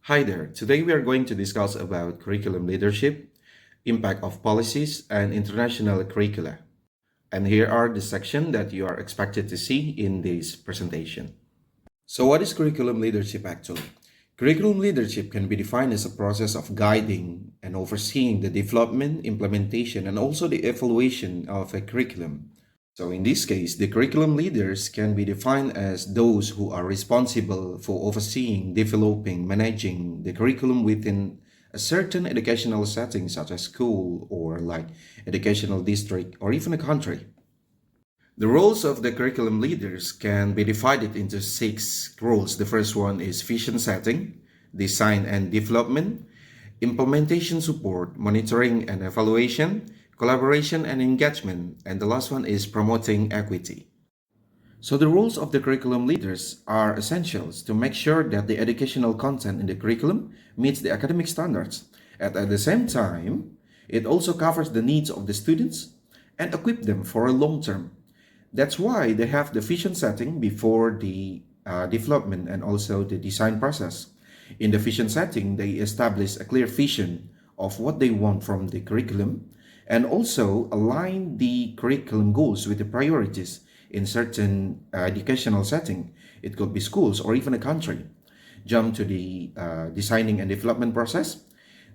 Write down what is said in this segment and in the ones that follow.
Hi there. Today we are going to discuss about curriculum leadership, impact of policies, and international curricula. And here are the section that you are expected to see in this presentation. So what is curriculum leadership actually? Curriculum leadership can be defined as a process of guiding and overseeing the development, implementation, and also the evaluation of a curriculum. So in this case, the curriculum leaders can be defined as those who are responsible for overseeing, developing, managing the curriculum within a certain educational setting such as school or like educational district or even a country. The roles of the curriculum leaders can be divided into 6 roles. The first one is vision setting, design and development, implementation support, monitoring and evaluation, collaboration and engagement, and the last one is promoting equity. So the roles of the curriculum leaders are essentials to make sure that the educational content in the curriculum meets the academic standards. And at the same time, it also covers the needs of the students and equip them for a long term. That's why they have the vision setting before the development and also the design process. In the vision setting, they establish a clear vision of what they want from the curriculum and also align the curriculum goals with the priorities in certain educational setting. It could be schools or even a country. Jump to the designing and development process.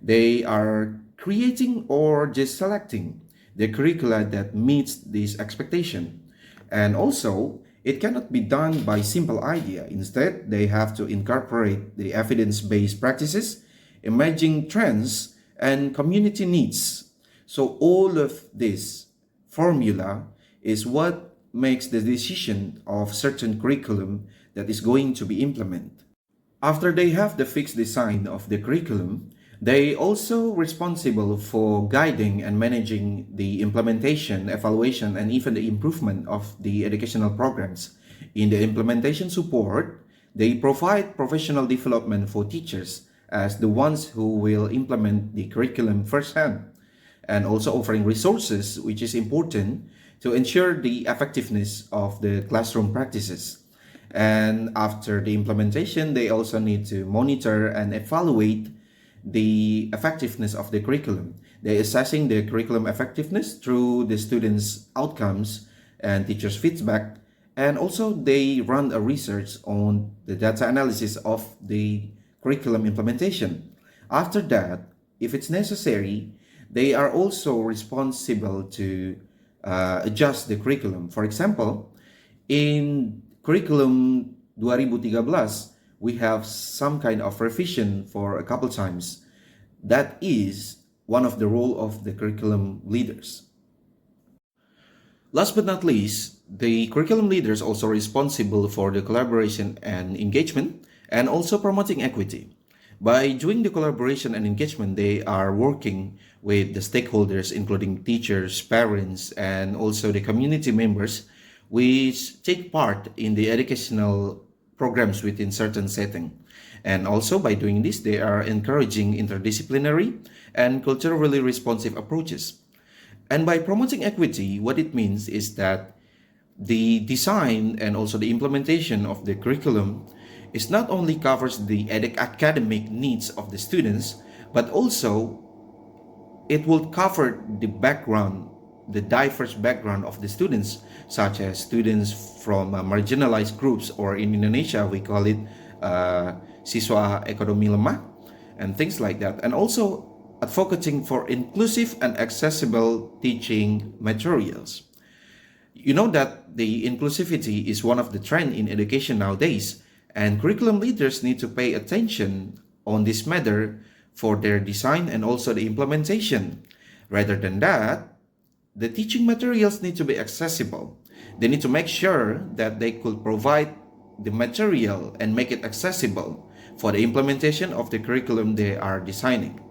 They are creating or just selecting the curricula that meets this expectation. And also, it cannot be done by simple idea. Instead, they have to incorporate the evidence-based practices, emerging trends, and community needs. So all of this formula is what makes the decision of certain curriculum that is going to be implemented. After they have the fixed design of the curriculum, they also responsible for guiding and managing the implementation, evaluation, and even the improvement of the educational programs. In the implementation support, they provide professional development for teachers as the ones who will implement the curriculum firsthand, and also offering resources, which is important to ensure the effectiveness of the classroom practices. And after the implementation, they also need to monitor and evaluate the effectiveness of the curriculum. They're assessing the curriculum effectiveness through the students' outcomes and teachers' feedback. And also they run a research on the data analysis of the curriculum implementation. After that, if it's necessary, they are also responsible to adjust the curriculum. For example, in curriculum 2013, we have some kind of revision for a couple times. That is one of the role of the curriculum leaders. Last but not least, the curriculum leaders also responsible for the collaboration and engagement and also promoting equity. By doing the collaboration and engagement, they are working with the stakeholders, including teachers, parents, and also the community members, which take part in the educational programs within certain setting. And also by doing this, they are encouraging interdisciplinary and culturally responsive approaches. And by promoting equity, what it means is that the design and also the implementation of the curriculum is not only covers the academic needs of the students, but also it will cover the background, the diverse background of the students, such as students from marginalized groups, or in Indonesia, we call it siswa ekonomi lemah, and things like that. And also advocating for inclusive and accessible teaching materials. You know that the inclusivity is one of the trend in education nowadays, and curriculum leaders need to pay attention on this matter for their design and also the implementation. Rather than that, the teaching materials need to be accessible. They need to make sure that they could provide the material and make it accessible for the implementation of the curriculum they are designing.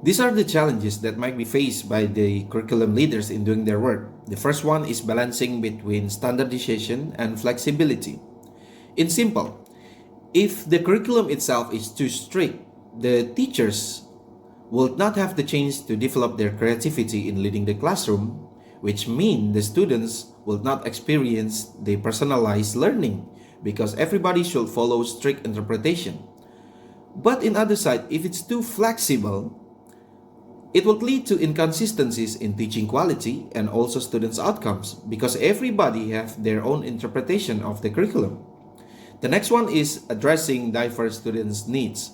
These are the challenges that might be faced by the curriculum leaders in doing their work. The first one is balancing between standardization and flexibility. In simple, if the curriculum itself is too strict, the teachers will not have the chance to develop their creativity in leading the classroom, which means the students will not experience the personalized learning because everybody should follow strict interpretation. But in other side, if it's too flexible, it would lead to inconsistencies in teaching quality and also students' outcomes because everybody have their own interpretation of the curriculum. The next one is addressing diverse students' needs,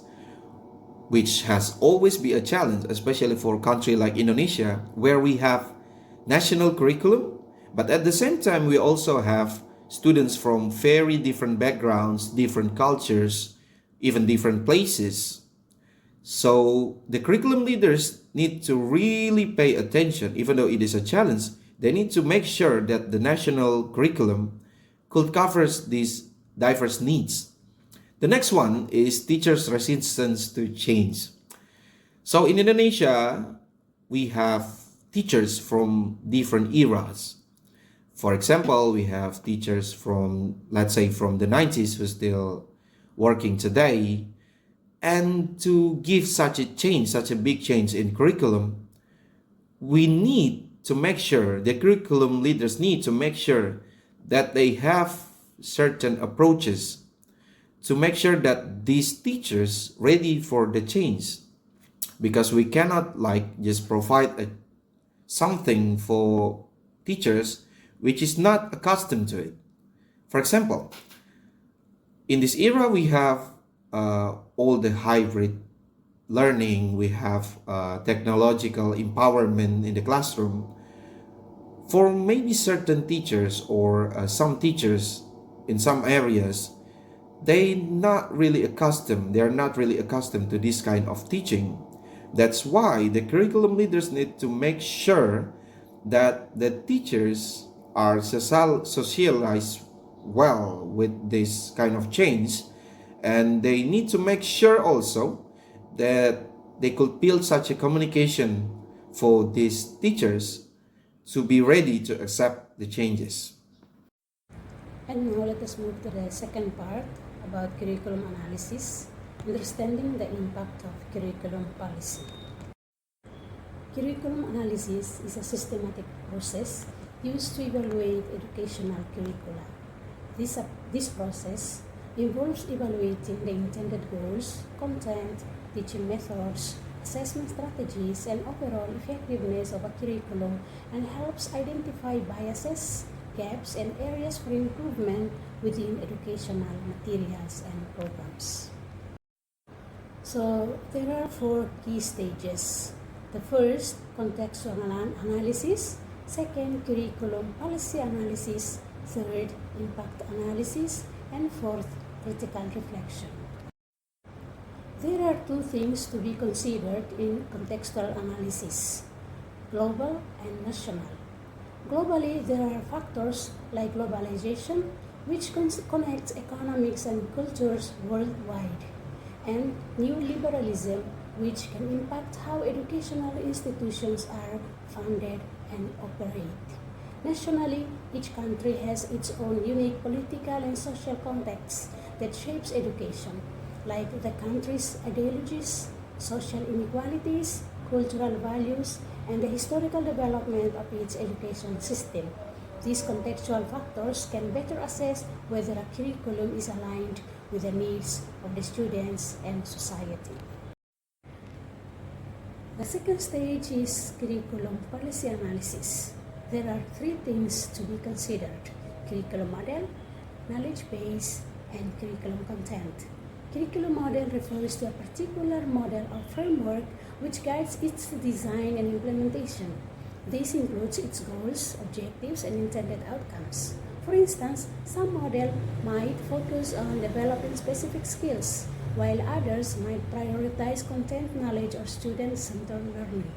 which has always been a challenge, especially for a country like Indonesia, where we have national curriculum, but at the same time we also have students from very different backgrounds, different cultures, even different places. So the curriculum leaders need to really pay attention, even though it is a challenge. They need to make sure that the national curriculum could covers these diverse needs. The next one is teachers' resistance to change. So in Indonesia, we have teachers from different eras. For example, we have teachers from, let's say, from the 90s who still working today. And to give such a change, such a big change in curriculum, we need to make sure, the curriculum leaders need to make sure that they have certain approaches to make sure that these teachers ready for the change, because we cannot like just provide something for teachers which is not accustomed to it. For example, in this era we have all the hybrid learning, we have technological empowerment in the classroom. For maybe certain teachers or some teachers in some areas, they are not really accustomed to this kind of teaching. That's why the curriculum leaders need to make sure that the teachers are socialized well with this kind of change, and they need to make sure also that they could build such a communication for these teachers to be ready to accept the changes. And now let us move to the second part about curriculum analysis, understanding the impact of curriculum policy. Curriculum analysis is a systematic process used to evaluate educational curricula. This process involves evaluating the intended goals, content, teaching methods, assessment strategies, and overall effectiveness of a curriculum, and helps identify biases, gaps, and areas for improvement within educational materials and programs. So there are 4 key stages. The first, contextual analysis. Second, curriculum policy analysis. Third, impact analysis. And fourth, critical reflection. There are 2 things to be considered in contextual analysis: global and national. Globally, there are factors like globalization, which connects economics and cultures worldwide, and neoliberalism, which can impact how educational institutions are funded and operate. Nationally, each country has its own unique political and social context that shapes education, like the country's ideologies, social inequalities, cultural values, and the historical development of its education system. These contextual factors can better assess whether a curriculum is aligned with the needs of the students and society. The second stage is curriculum policy analysis. There are 3 things to be considered: curriculum model, knowledge base, and curriculum content. Curriculum model refers to a particular model or framework which guides its design and implementation. This includes its goals, objectives, and intended outcomes. For instance, some model might focus on developing specific skills, while others might prioritize content knowledge or student-centered learning.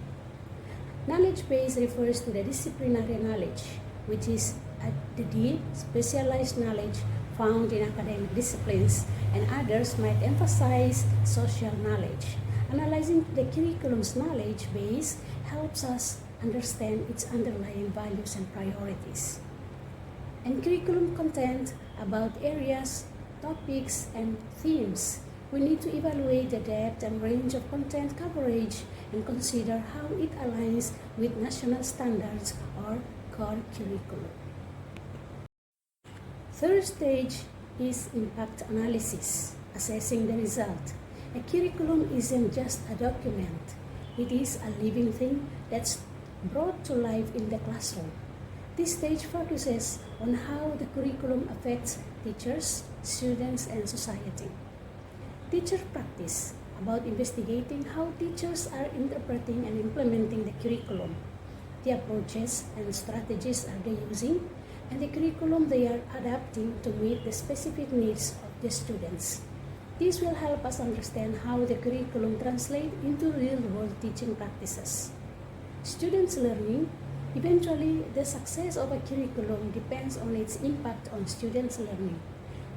Knowledge base refers to the disciplinary knowledge, which is the deep, specialized knowledge found in academic disciplines, and others might emphasize social knowledge. Analyzing the curriculum's knowledge base helps us understand its underlying values and priorities. And curriculum content about areas, topics, and themes. We need to evaluate the depth and range of content coverage and consider how it aligns with national standards or core curriculum. Third stage is impact analysis, assessing the result. A curriculum isn't just a document, it is a living thing that's brought to life in the classroom. This stage focuses on how the curriculum affects teachers, students, and society. Teacher practice about investigating how teachers are interpreting and implementing the curriculum, the approaches and strategies are they using, and the curriculum they are adapting to meet the specific needs of the students. This will help us understand how the curriculum translates into real-world teaching practices. Students' learning. Eventually, the success of a curriculum depends on its impact on students' learning.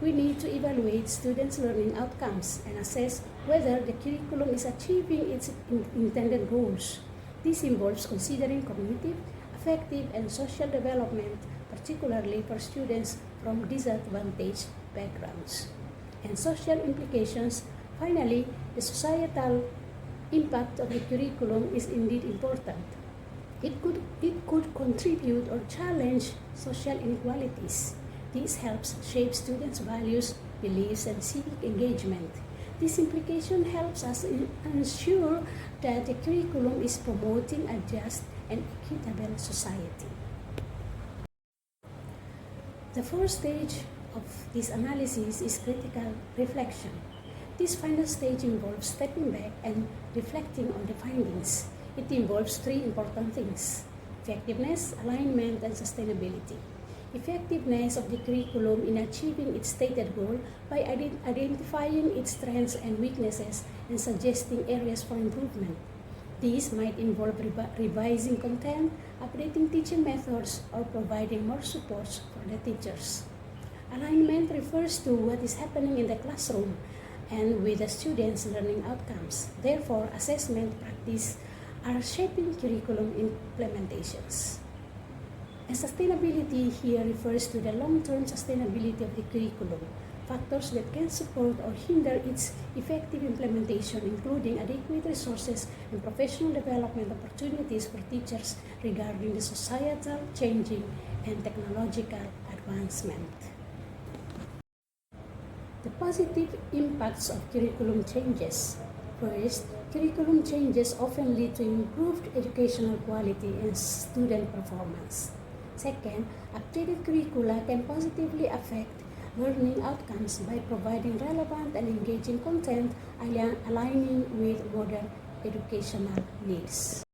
We need to evaluate students' learning outcomes and assess whether the curriculum is achieving its intended goals. This involves considering cognitive, affective, and social development, particularly for students from disadvantaged backgrounds. And social implications. Finally, the societal impact of the curriculum is indeed important. It could contribute or challenge social inequalities. This helps shape students' values, beliefs, and civic engagement. This implication helps us ensure that the curriculum is promoting a just and equitable society. The first stage of this analysis is critical reflection. This final stage involves stepping back and reflecting on the findings. It involves three important things: effectiveness, alignment, and sustainability. Effectiveness of the curriculum in achieving its stated goal by identifying its strengths and weaknesses and suggesting areas for improvement. These might involve revising content, updating teaching methods, or providing more support for the teachers. Alignment refers to what is happening in the classroom and with the students' learning outcomes. Therefore, assessment practice are shaping curriculum implementations. And sustainability here refers to the long-term sustainability of the curriculum. Factors that can support or hinder its effective implementation, including adequate resources and professional development opportunities for teachers regarding the societal changing and technological advancement. The positive impacts of curriculum changes. First, curriculum changes often lead to improved educational quality and student performance. Second, updated curricula can positively affect learning outcomes by providing relevant and engaging content aligning with modern educational needs.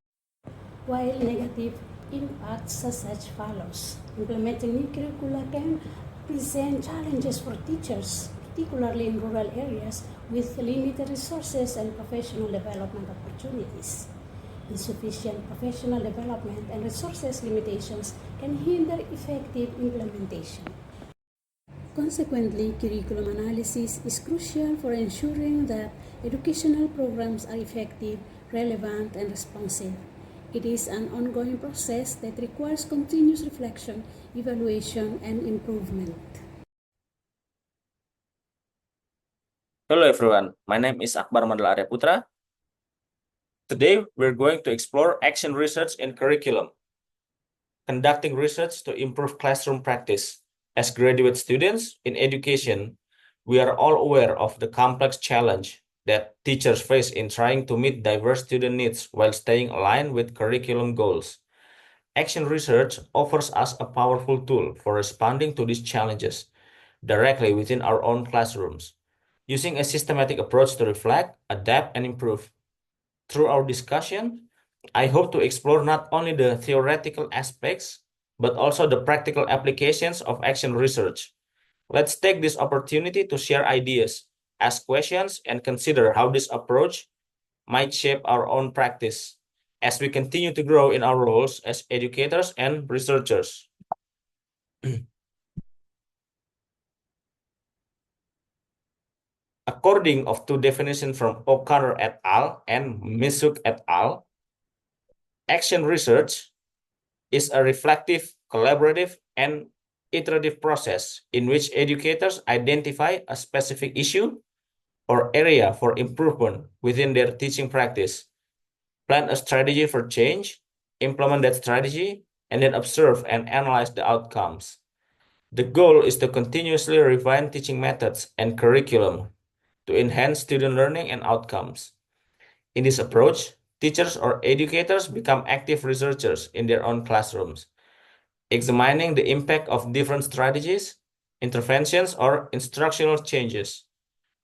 While negative impacts are such follows. Implementing new curricula can present challenges for teachers, particularly in rural areas with limited resources and professional development opportunities. Insufficient professional development and resources limitations can hinder effective implementation. Consequently, curriculum analysis is crucial for ensuring that educational programs are effective, relevant, and responsive. It is an ongoing process that requires continuous reflection, evaluation, and improvement. Hello everyone, my name is Akbar Mandala Arya Putra. Today we're going to explore action research in curriculum, conducting research to improve classroom practice. As graduate students in education, we are all aware of the complex challenge that teachers face in trying to meet diverse student needs while staying aligned with curriculum goals. Action research offers us a powerful tool for responding to these challenges directly within our own classrooms, using a systematic approach to reflect, adapt, and improve. Through our discussion, I hope to explore not only the theoretical aspects, but also the practical applications of action research. Let's take this opportunity to share ideas, ask questions, and consider how this approach might shape our own practice as we continue to grow in our roles as educators and researchers. According of two definitions from O'Connor et al. And Misuk et al., action research is a reflective, collaborative, and iterative process in which educators identify a specific issue or area for improvement within their teaching practice, plan a strategy for change, implement that strategy, and then observe and analyze the outcomes. The goal is to continuously refine teaching methods and curriculum to enhance student learning and outcomes. In this approach, teachers or educators become active researchers in their own classrooms, examining the impact of different strategies, interventions, or instructional changes.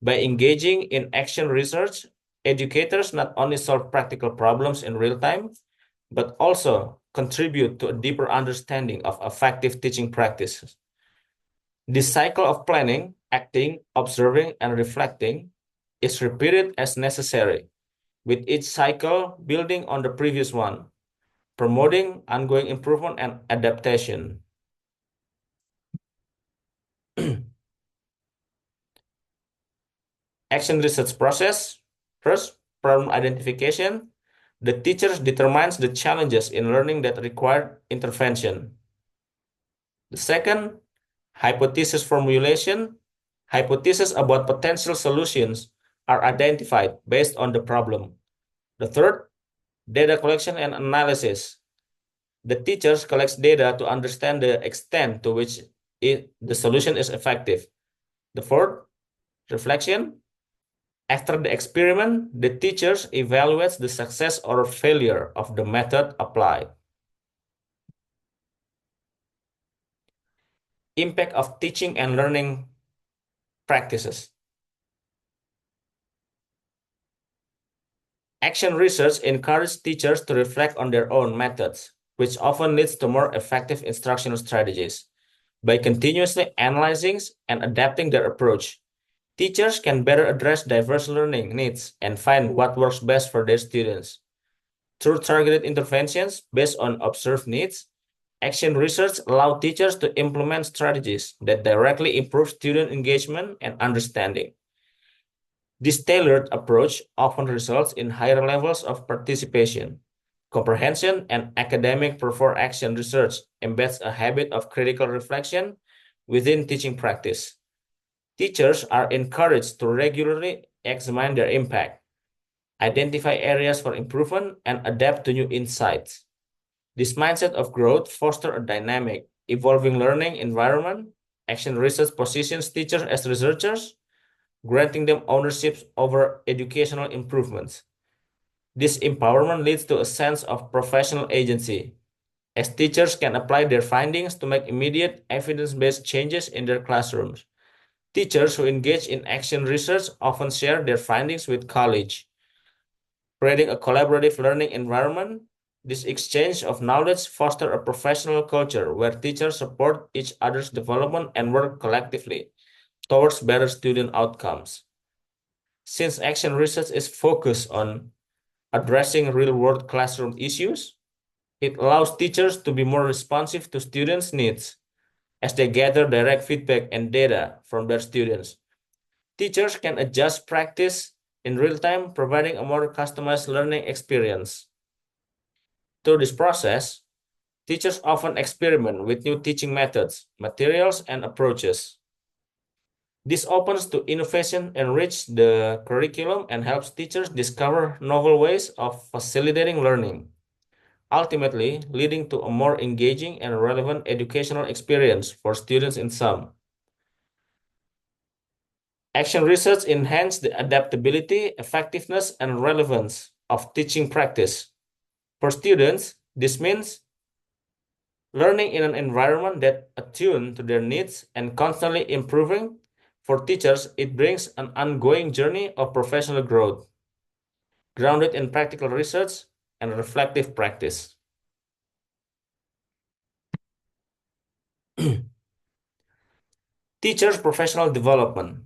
By engaging in action research, educators not only solve practical problems in real time, but also contribute to a deeper understanding of effective teaching practices. This cycle of planning, acting, observing, and reflecting is repeated as necessary, with each cycle building on the previous one, promoting ongoing improvement and adaptation. Action research process. First, problem identification. The teacher determines the challenges in learning that require intervention. The second, hypothesis formulation. Hypotheses about potential solutions are identified based on the problem. The third, data collection and analysis. The teachers collects data to understand the extent to which the solution is effective. The fourth, reflection. After the experiment, the teachers evaluates the success or failure of the method applied. Impact of teaching and learning practices. Action research encourages teachers to reflect on their own methods, which often leads to more effective instructional strategies. By continuously analyzing and adapting their approach, teachers can better address diverse learning needs and find what works best for their students. Through targeted interventions based on observed needs, action research allows teachers to implement strategies that directly improve student engagement and understanding. This tailored approach often results in higher levels of participation, comprehension, and academic performance. Action research embeds a habit of critical reflection within teaching practice. Teachers are encouraged to regularly examine their impact, identify areas for improvement, and adapt to new insights. This mindset of growth fosters a dynamic, evolving learning environment. Action research positions teachers as researchers, granting them ownership over educational improvements. This empowerment leads to a sense of professional agency, as teachers can apply their findings to make immediate evidence-based changes in their classrooms. Teachers who engage in action research often share their findings with colleagues, creating a collaborative learning environment. This exchange of knowledge fosters a professional culture where teachers support each other's development and work collectively towards better student outcomes. Since action research is focused on addressing real-world classroom issues, it allows teachers to be more responsive to students' needs as they gather direct feedback and data from their students. Teachers can adjust practice in real time, providing a more customized learning experience. Through this process, teachers often experiment with new teaching methods, materials, and approaches. This opens to innovation, enrich the curriculum, and helps teachers discover novel ways of facilitating learning, ultimately leading to a more engaging and relevant educational experience for students in sum. Action research enhances the adaptability, effectiveness, and relevance of teaching practice. For students, this means learning in an environment that attuned to their needs and constantly improving. For teachers, it brings an ongoing journey of professional growth, grounded in practical research and reflective practice. Teachers' professional development.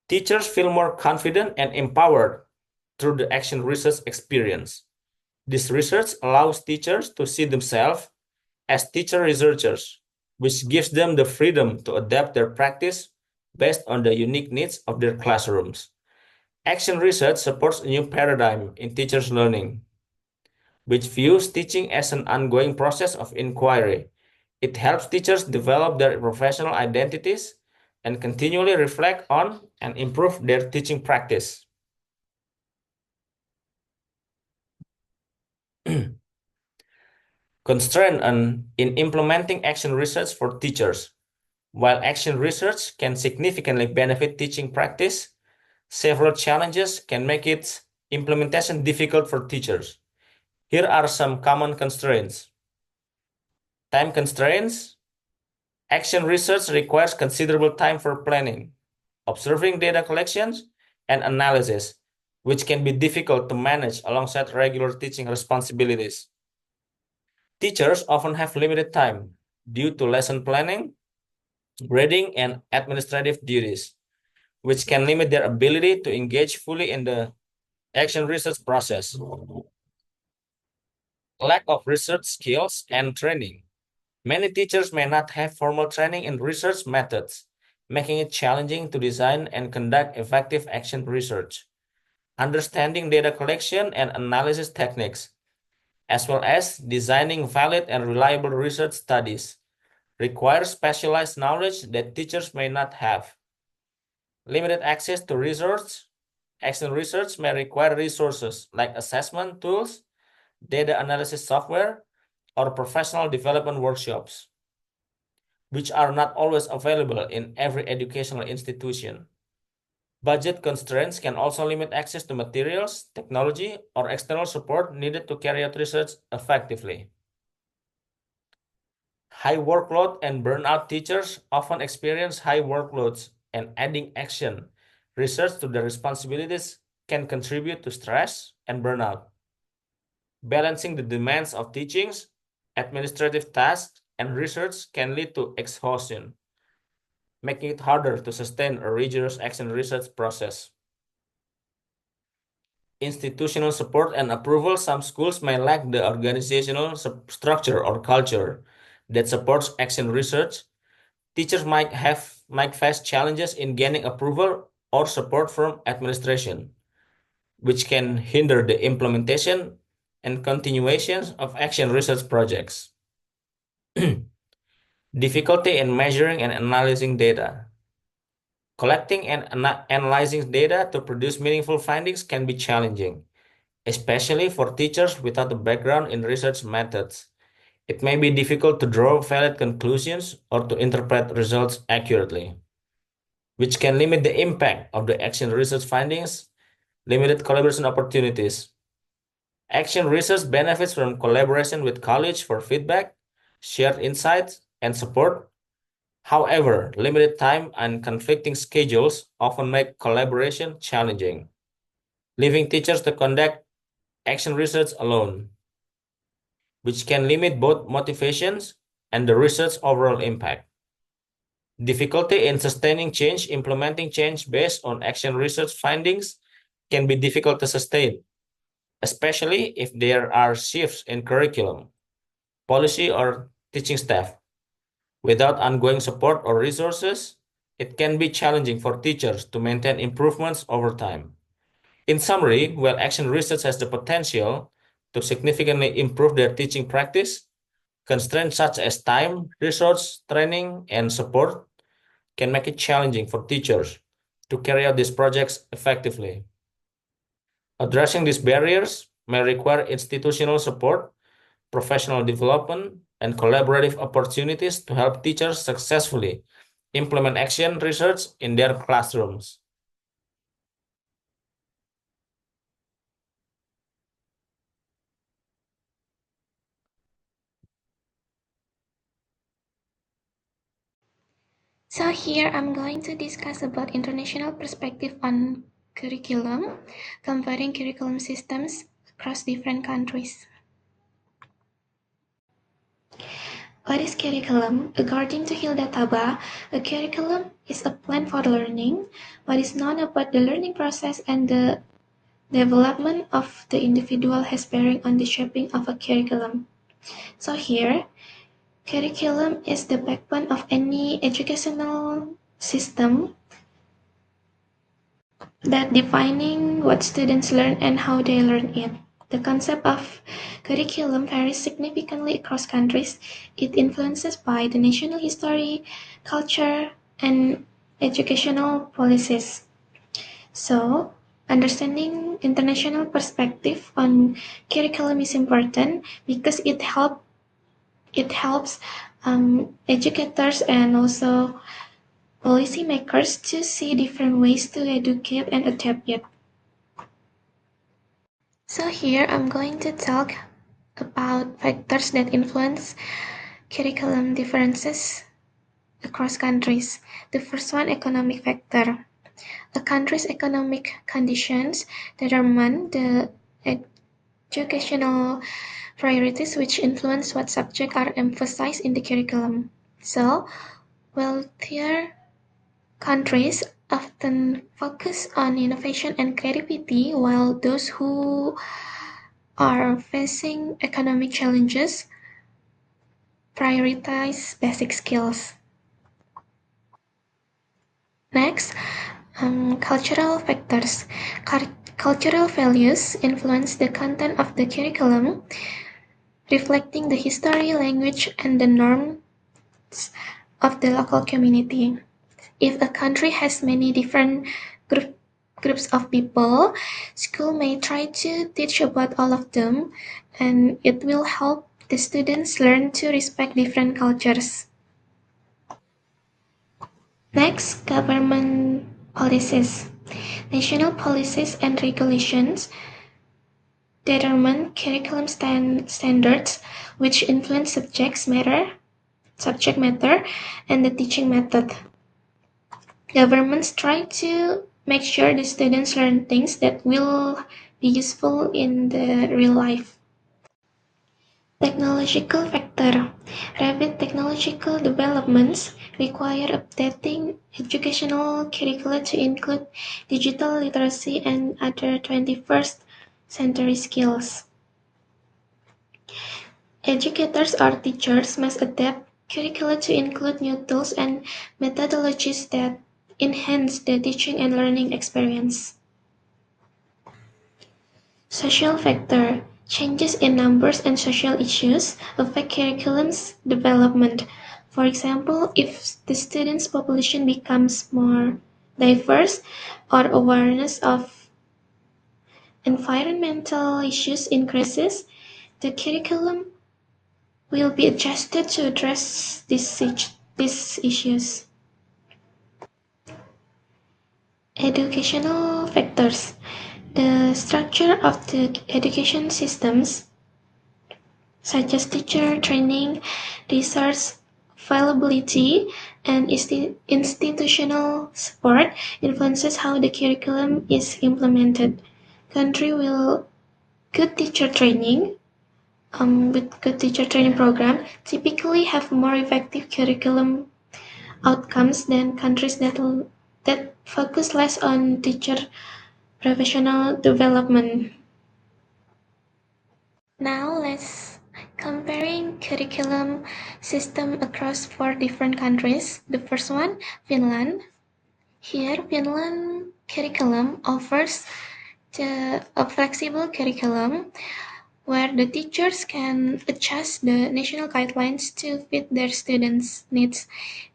Teachers feel more confident and empowered through the action research experience. This research allows teachers to see themselves as teacher researchers, which gives them the freedom to adapt their practice based on the unique needs of their classrooms. Action research supports a new paradigm in teachers' learning, which views teaching as an ongoing process of inquiry. It helps teachers develop their professional identities and continually reflect on and improve their teaching practice. Constraint in implementing action research for teachers. While action research can significantly benefit teaching practice, Several challenges can make its implementation difficult for teachers. Here are some common constraints. Time constraints. Action research requires considerable time for planning, observing data collections, and analysis, which can be difficult to manage alongside regular teaching responsibilities. Teachers often have limited time due to lesson planning, grading, and administrative duties, which can limit their ability to engage fully in the action research process. Lack of research skills and training. Many teachers may not have formal training in research methods, making it challenging to design and conduct effective action research. Understanding data collection and analysis techniques, as well as designing valid and reliable research studies, requires specialized knowledge that teachers may not have. Limited access to research. Action research may require resources like assessment tools, data analysis software, or professional development workshops, which are not always available in every educational institution. Budget constraints can also limit access to materials, technology, or external support needed to carry out research effectively. High workload and burnout. Teachers often experience high workloads, and adding action research to their responsibilities can contribute to stress and burnout. Balancing the demands of teachings, administrative tasks, and research can lead to exhaustion, making it harder to sustain a rigorous action research process. Institutional support and approval. Some schools may lack the organizational structure or culture that supports action research. Teachers might face challenges in gaining approval or support from administration, which can hinder the implementation and continuation of action research projects. Difficulty in measuring and analyzing data. Collecting and analyzing data to produce meaningful findings can be challenging, especially for teachers without a background in research methods. It may be difficult to draw valid conclusions or to interpret results accurately, which can limit the impact of the action research findings. Limited collaboration opportunities. Action research benefits from collaboration with colleagues for feedback, shared insights, and support. However, limited time and conflicting schedules often make collaboration challenging, leaving teachers to conduct action research alone, which can limit both motivations and the research overall impact. Difficulty in sustaining change. Implementing change based on action research findings can be difficult to sustain, especially if there are shifts in curriculum, policy, or teaching staff. Without ongoing support or resources, it can be challenging for teachers to maintain improvements over time. In summary, while action research has the potential to significantly improve their teaching practice, constraints such as time, resource, training, and support can make it challenging for teachers to carry out these projects effectively. Addressing these barriers may require institutional support, professional development, and collaborative opportunities to help teachers successfully implement action research in their classrooms. So here I'm going to discuss about international perspective on curriculum, comparing curriculum systems across different countries. What is curriculum? According to Hilda Taba, a curriculum is a plan for learning, what is known about the learning process and the development of the individual has bearing on the shaping of a curriculum. So here, curriculum is the backbone of any educational system that defining what students learn and how they learn it. The concept of curriculum varies significantly across countries. It influences by the national history, culture, and educational policies. So, understanding international perspective on curriculum is important because it helps educators and also policymakers to see different ways to educate and adapt it. So here I'm going to talk about factors that influence curriculum differences across countries. The first one, economic factor. A country's economic conditions determine the educational priorities, which influence what subjects are emphasized in the curriculum. So, wealthier countries often focus on innovation and creativity, while those who are facing economic challenges prioritize basic skills. Next, cultural factors. Cultural values influence the content of the curriculum, reflecting the history, language, and the norms of the local community. If a country has many different groups of people, school may try to teach about all of them, and it will help the students learn to respect different cultures. Next, government policies. National policies and regulations determine curriculum standards, which influence subject matter, and the teaching method. Governments try to make sure the students learn things that will be useful in the real life. Technological factor. Rapid technological developments require updating educational curricula to include digital literacy and other 21st century skills. Educators or teachers must adapt curricula to include new tools and methodologies that enhance the teaching and learning experience. Social factor. Changes in numbers and social issues affect curriculum's development. For example, if the students' population becomes more diverse or awareness of environmental issues increases, the curriculum will be adjusted to address these issues. Educational factors. The structure of the education systems, such as teacher training, resource availability, and institutional support, influences how the curriculum is implemented. Country will good teacher training with good teacher training program typically have more effective curriculum outcomes than countries that focus less on teacher professional development. Now let's comparing curriculum system across 4 different countries. The first one, Finland. Here, Finland curriculum offers a flexible curriculum where the teachers can adjust the national guidelines to fit their students' needs,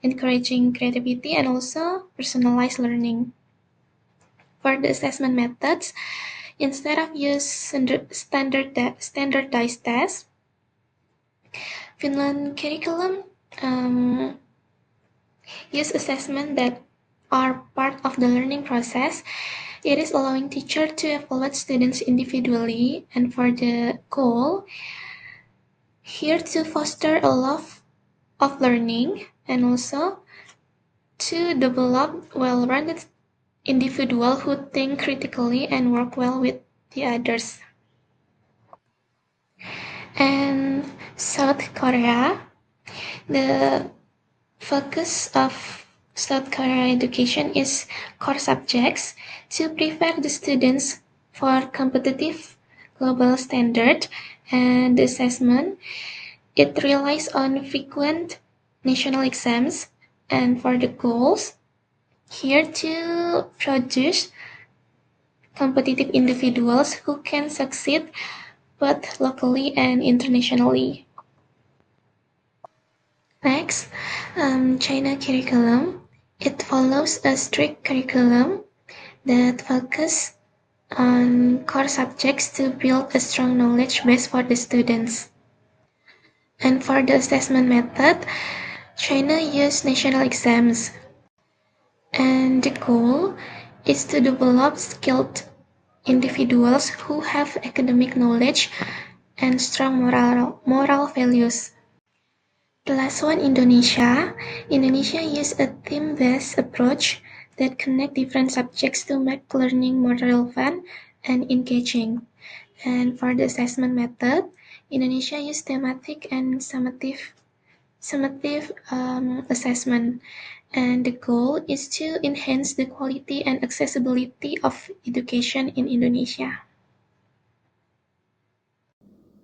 encouraging creativity and also personalized learning. For the assessment methods, instead of use standardized tests, Finland curriculum use assessment that are part of the learning process. It is allowing teachers to evaluate students individually and for the goal here to foster a love of learning and also to develop well-rounded individuals who think critically and work well with the others. And South Korea, the focus of South Korea education is core subjects to prepare the students for competitive global standard and assessment. It relies on frequent national exams and for the goals here to produce competitive individuals who can succeed both locally and internationally. Next, China curriculum. It follows a strict curriculum that focuses on core subjects to build a strong knowledge base for the students. And for the assessment method, China uses national exams. And the goal is to develop skilled individuals who have academic knowledge and strong moral values. The last one, Indonesia. Indonesia uses a theme-based approach that connects different subjects to make learning more relevant and engaging. And for the assessment method, Indonesia uses thematic and summative assessment. And the goal is to enhance the quality and accessibility of education in Indonesia.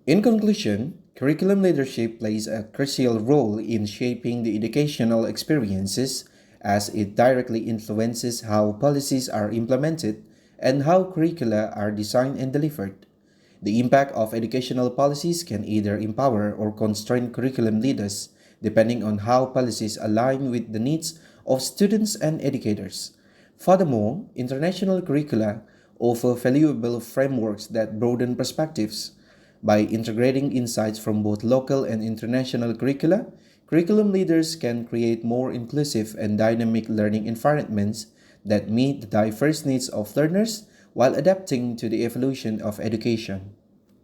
In conclusion, curriculum leadership plays a crucial role in shaping the educational experiences as it directly influences how policies are implemented and how curricula are designed and delivered. The impact of educational policies can either empower or constrain curriculum leaders, depending on how policies align with the needs of students and educators. Furthermore, international curricula offer valuable frameworks that broaden perspectives. By integrating insights from both local and international curricula, curriculum leaders can create more inclusive and dynamic learning environments that meet the diverse needs of learners while adapting to the evolution of education.